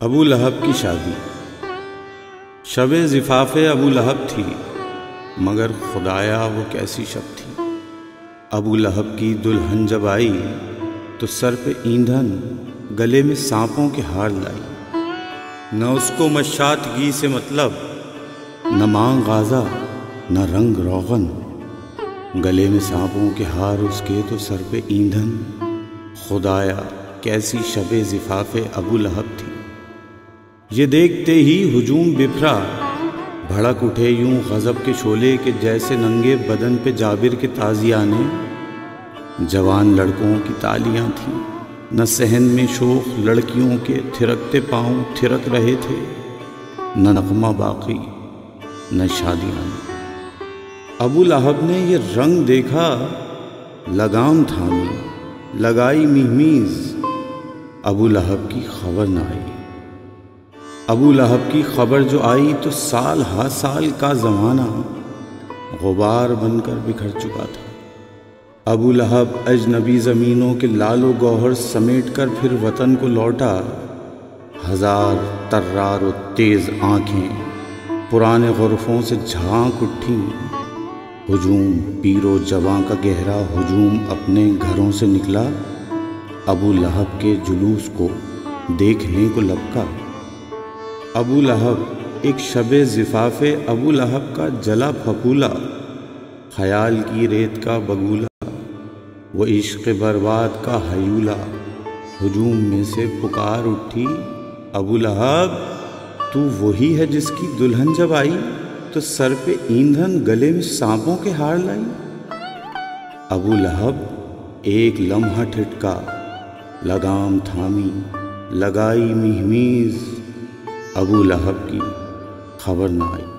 ابو لہب کی شادی۔ شب زفاف ابو لہب تھی، مگر خدایا وہ کیسی شب تھی۔ ابو لہب کی دلہن جب آئی تو سر پہ ایندھن، گلے میں سانپوں کے ہار لائی۔ نہ اس کو مشاطگی سے مطلب، نہ مانگ غازہ نہ رنگ روغن۔ گلے میں سانپوں کے ہار اس کے تو سر پہ ایندھن۔ خدایا کیسی شب زفاف ابو لہب تھی۔ یہ دیکھتے ہی ہجوم بپھرا، بھڑک اٹھے یوں غضب کے شعلے کہ جیسے ننگے بدن پہ جابر کے تازیانے۔ جوان لڑکوں کی تالیاں تھیں، نہ صحن میں شوخ لڑکیوں کے تھرکتے پاؤں تھرک رہے تھے، نہ نغمہ باقی نہ شادیاں۔ ابو لہب نے یہ رنگ دیکھا، لگام تھامی، لگائی مہمیز۔ ابو لہب کی خبر نہ آئی۔ ابو لہب کی خبر جو آئی تو سال ہا سال کا زمانہ غبار بن کر بکھر چکا تھا۔ ابو لہب اجنبی زمینوں کے لال و گوہر سمیٹ کر پھر وطن کو لوٹا۔ ہزار طرار و تیز آنکھیں پرانے غرفوں سے جھانک اٹھیں۔ ہجوم پیر و جواں کا گہرا ہجوم اپنے گھروں سے نکلا، ابو لہب کے جلوس کو دیکھنے کو لپکا۔ ابو لہب ایک شب زفاف ابو لہب کا جلا پھپولا، خیال کی ریت کا بگولا، وہ عشق برباد کا ہیولا۔ ہجوم میں سے پکار اٹھی، ابو لہب تو وہی ہے جس کی دلہن جب آئی تو سر پہ ایندھن، گلے میں سانپوں کے ہار لائی۔ ابو لہب ایک لمحہ ٹھٹکا، لگام تھامی، لگائی مہمیز۔ ابو لہب کی خبر نہ آئی۔